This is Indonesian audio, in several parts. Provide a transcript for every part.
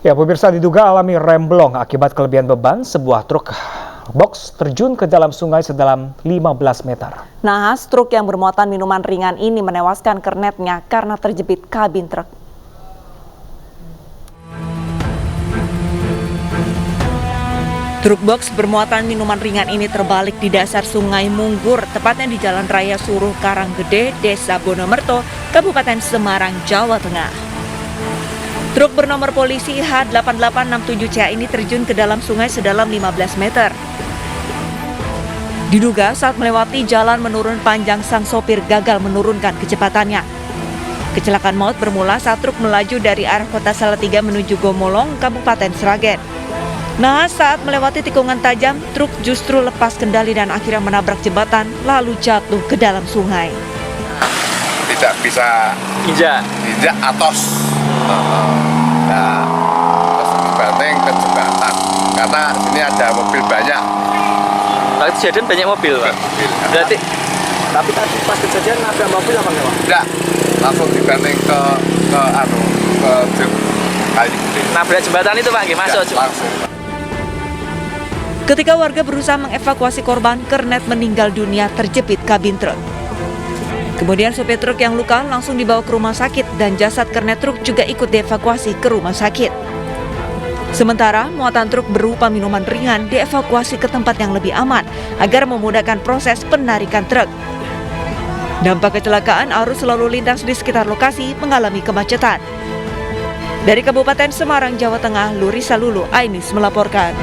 Ya, pemirsa, diduga alami remblong akibat kelebihan beban, sebuah truk box terjun ke dalam sungai sedalam 15 meter. Nahas truk yang bermuatan minuman ringan ini menewaskan kernetnya karena terjepit kabin truk. Truk box bermuatan minuman ringan ini terbalik di dasar Sungai Munggur, tepatnya di Jalan Raya Suruh Karanggede, Desa Bonomerto, Kabupaten Semarang, Jawa Tengah. Truk bernomor polisi H8867CA ini terjun ke dalam sungai sedalam 15 meter. Diduga saat melewati jalan menurun panjang, sang sopir gagal menurunkan kecepatannya. Kecelakaan maut bermula saat truk melaju dari arah Kota Salatiga menuju Gomolong, Kabupaten Sragen. Nah, saat melewati tikungan tajam, truk justru lepas kendali dan akhirnya menabrak jembatan lalu jatuh ke dalam sungai. Tidak bisa injak atos. Nah, terus dibanting ke jembatan karena sini ada mobil banyak. Kalau kejadian banyak mobil, Pak. Berarti tapi tadi pas kejadian ada mobil apa enggak, Pak? Enggak, langsung dibanting ke kali gede. nabrak jembatan itu, Pak, nggih, masuk langsung. Ketika warga berusaha mengevakuasi korban, kernet meninggal dunia terjepit kabin truk. Kemudian sopir truk yang luka langsung dibawa ke rumah sakit dan jasad kernet truk juga ikut dievakuasi ke rumah sakit. Sementara muatan truk berupa minuman ringan dievakuasi ke tempat yang lebih aman agar memudahkan proses penarikan truk. Dampak kecelakaan, arus lalu lintas di sekitar lokasi mengalami kemacetan. Dari Kabupaten Semarang, Jawa Tengah, Lurisa Lulu, Ainis melaporkan.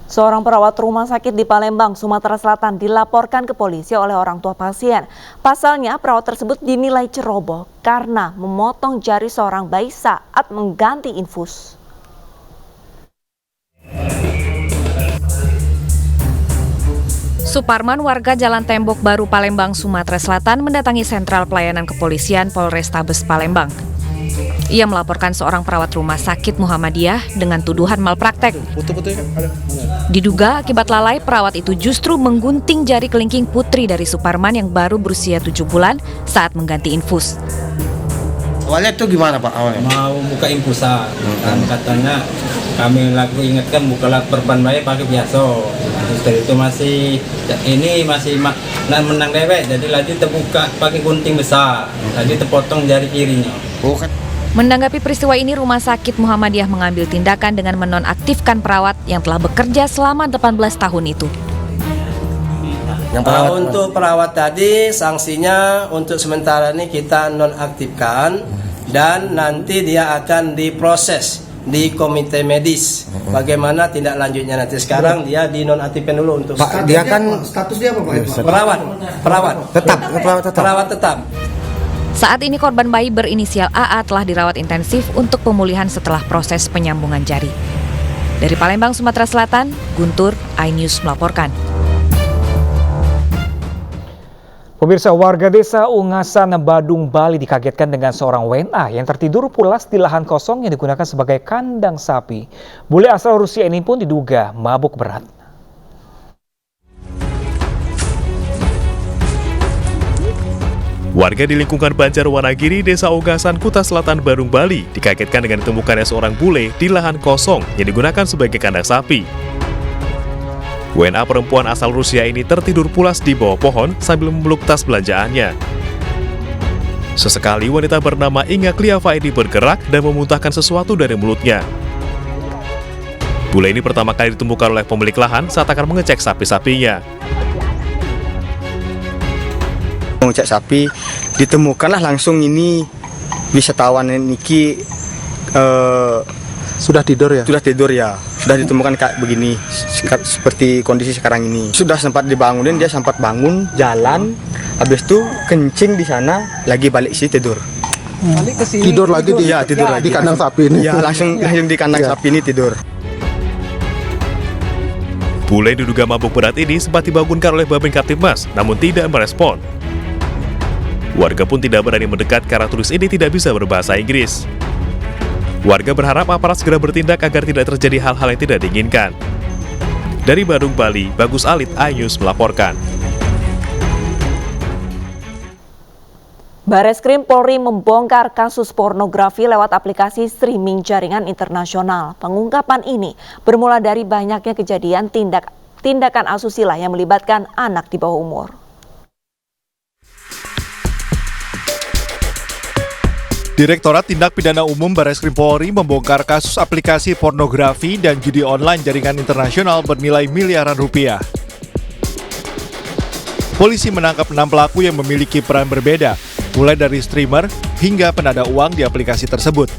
Seorang perawat rumah sakit di Palembang, Sumatera Selatan dilaporkan ke polisi oleh orang tua pasien. Pasalnya, perawat tersebut dinilai ceroboh karena memotong jari seorang bayi saat mengganti infus. Suparman, warga Jalan Tembok Baru, Palembang, Sumatera Selatan, mendatangi sentral pelayanan kepolisian Polrestabes Palembang. Ia melaporkan seorang perawat rumah sakit Muhammadiyah dengan tuduhan malpraktek. Diduga akibat lalai, perawat itu justru menggunting jari kelingking putri dari Suparman yang baru berusia 7 bulan saat mengganti infus. Awalnya itu gimana, Pak? Awalnya mau buka infusan, kan katanya kami ingatkan bukalah perban bayi pakai biasa. Terus itu masih menang dewek, jadi lagi terbuka pakai gunting besar, lagi terpotong jari kirinya. Menanggapi peristiwa ini, Rumah Sakit Muhammadiyah mengambil tindakan dengan menonaktifkan perawat yang telah bekerja selama 18 tahun itu. Untuk perawat tadi, sanksinya untuk sementara ini kita nonaktifkan dan nanti dia akan diproses di komite medis. Bagaimana tindak lanjutnya nanti? Sekarang dia dinonaktifkan dulu untuk Pak, dia kan status dia apa, Pak? Perawat tetap. Saat ini korban bayi berinisial AA telah dirawat intensif untuk pemulihan setelah proses penyambungan jari. Dari Palembang, Sumatera Selatan, Guntur, iNews melaporkan. Pemirsa, warga desa Ungasan, Badung, Bali dikagetkan dengan seorang WNA yang tertidur pulas di lahan kosong yang digunakan sebagai kandang sapi. Bule asal Rusia ini pun diduga mabuk berat. Warga di lingkungan Banjar Wanagiri, Desa Ungasan, Kuta Selatan, Badung, Bali dikagetkan dengan ditemukannya seorang bule di lahan kosong yang digunakan sebagai kandang sapi. WNA perempuan asal Rusia ini tertidur pulas di bawah pohon sambil memeluk tas belanjaannya. Sesekali wanita bernama Inga Kliava ini bergerak dan memuntahkan sesuatu dari mulutnya. Bule ini pertama kali ditemukan oleh pemilik lahan saat akan mengecek sapi-sapinya. Mengecek sapi, ditemukanlah langsung ini wisatawan niki sudah tidur ya. Sudah ditemukan kayak begini, seperti kondisi sekarang ini. Sudah sempat dibangunin, dia sempat bangun, jalan, habis itu kencing di sana, lagi balik sih tidur. Balik ke sini. Tidur lagi di kandang sapi ini. Ya, langsung di kandang sapi ini tidur. Bule yang diduga mabuk berat ini sempat dibangunkan oleh Babin Kaptibmas, namun tidak merespon. Warga pun tidak berani mendekat karena turis ini tidak bisa berbahasa Inggris. Warga berharap aparat segera bertindak agar tidak terjadi hal-hal yang tidak diinginkan. Dari Badung, Bali, Bagus Alit, iNews melaporkan. Bareskrim Polri membongkar kasus pornografi lewat aplikasi streaming jaringan internasional. Pengungkapan ini bermula dari banyaknya kejadian tindakan asusila yang melibatkan anak di bawah umur. Direktorat Tindak Pidana Umum Bareskrim Polri membongkar kasus aplikasi pornografi dan judi online jaringan internasional bernilai miliaran rupiah. Polisi menangkap 6 pelaku yang memiliki peran berbeda, mulai dari streamer hingga penada uang di aplikasi tersebut.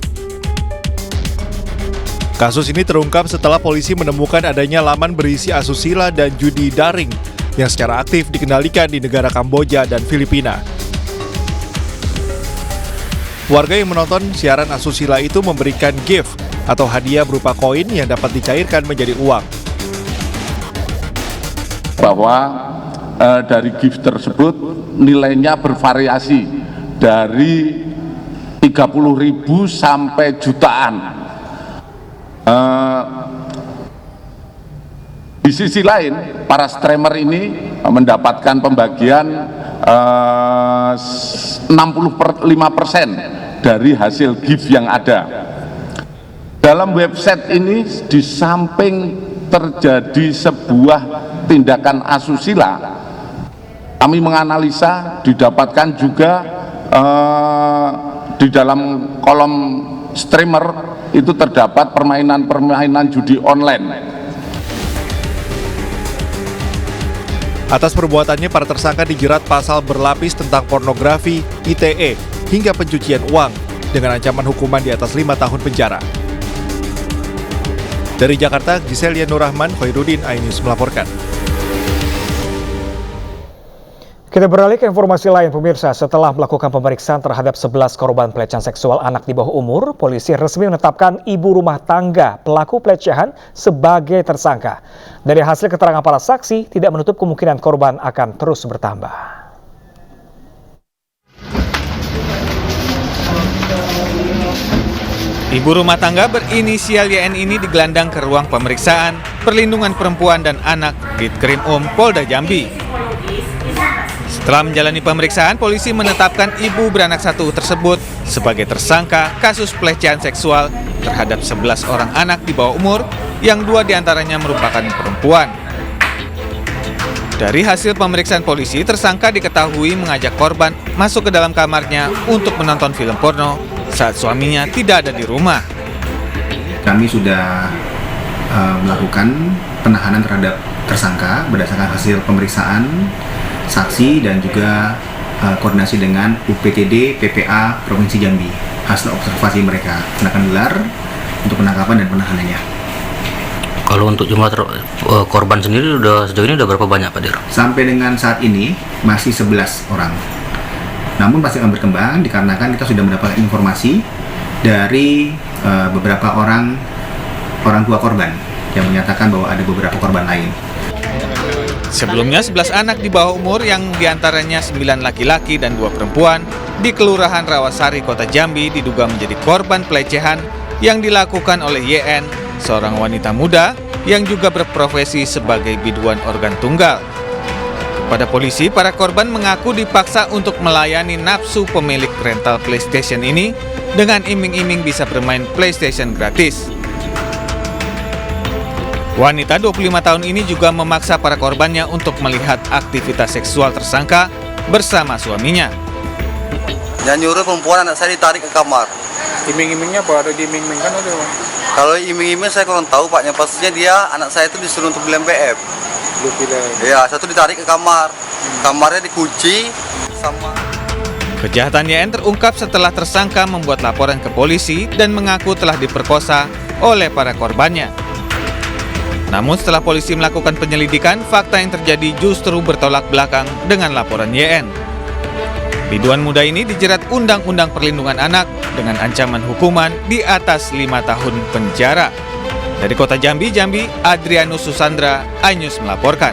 Kasus ini terungkap setelah polisi menemukan adanya laman berisi asusila dan judi daring yang secara aktif dikendalikan di negara Kamboja dan Filipina. Warga yang menonton siaran asusila itu memberikan gift atau hadiah berupa koin yang dapat dicairkan menjadi uang. Bahwa dari gift tersebut nilainya bervariasi dari 30.000 sampai jutaan. Di sisi lain, para streamer ini mendapatkan pembagian 65% dari hasil gift yang ada. Dalam website ini, di samping terjadi sebuah tindakan asusila, kami menganalisa didapatkan juga di dalam kolom streamer itu terdapat permainan-permainan judi online. Atas perbuatannya, para tersangka dijerat pasal berlapis tentang pornografi, ITE, hingga pencucian uang dengan ancaman hukuman di atas 5 tahun penjara. Dari Jakarta, Giselia Nurrahman, Khairuddin, iNews melaporkan. Kita beralih ke informasi lain, pemirsa. Setelah melakukan pemeriksaan terhadap 11 korban pelecehan seksual anak di bawah umur, polisi resmi menetapkan ibu rumah tangga pelaku pelecehan sebagai tersangka. Dari hasil keterangan para saksi, tidak menutup kemungkinan korban akan terus bertambah. Ibu rumah tangga berinisial YN ini digelandang ke ruang pemeriksaan Perlindungan Perempuan dan Anak Ditkrimum Polda Jambi. Setelah menjalani pemeriksaan, polisi menetapkan ibu beranak satu tersebut sebagai tersangka kasus pelecehan seksual terhadap 11 orang anak di bawah umur, yang 2 diantaranya merupakan perempuan. Dari hasil pemeriksaan polisi, tersangka diketahui mengajak korban masuk ke dalam kamarnya untuk menonton film porno saat suaminya tidak ada di rumah. Kami sudah melakukan penahanan terhadap tersangka berdasarkan hasil pemeriksaan saksi dan juga koordinasi dengan UPTD PPA Provinsi Jambi. Hasil observasi mereka akan gelar untuk penangkapan dan penahanannya. Kalau untuk jumlah korban sendiri sejauh ini udah berapa banyak, Pak Dir? Sampai dengan saat ini masih 11 orang. Namun pasti akan berkembang dikarenakan kita sudah mendapatkan informasi dari beberapa orang tua korban yang menyatakan bahwa ada beberapa korban lain. Sebelumnya 11 anak di bawah umur yang diantaranya 9 laki-laki dan 2 perempuan di Kelurahan Rawasari, Kota Jambi diduga menjadi korban pelecehan yang dilakukan oleh YN, seorang wanita muda yang juga berprofesi sebagai biduan organ tunggal. Pada polisi, para korban mengaku dipaksa untuk melayani nafsu pemilik rental PlayStation ini dengan iming-iming bisa bermain PlayStation gratis. Wanita 25 tahun ini juga memaksa para korbannya untuk melihat aktivitas seksual tersangka bersama suaminya. Yang nyuruh perempuan anak saya ditarik ke kamar. Iming-imingnya apa? Ada diiming-imingkan atau apa? Kalau iming-iming saya kurang tahu Pak, yang pastinya dia anak saya itu disuruh untuk beli MPF. Iya, satu ditarik ke kamar. Kamarnya dikunci sama. Kejahatan YN terungkap setelah tersangka membuat laporan ke polisi dan mengaku telah diperkosa oleh para korbannya. Namun setelah polisi melakukan penyelidikan, fakta yang terjadi justru bertolak belakang dengan laporan YN. Biduan muda ini dijerat Undang-Undang Perlindungan Anak dengan ancaman hukuman di atas 5 tahun penjara. Dari Kota Jambi, Adrianus Susandra, iNews melaporkan.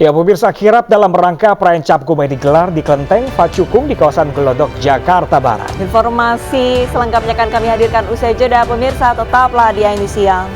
Ya, pemirsa, kirap dalam rangka perayaan Cap Gomeh digelar di Kelenteng Pacukung di kawasan Glodok, Jakarta Barat. Informasi selengkapnya akan kami hadirkan usai jeda, pemirsa, tetaplah di iNews Siang.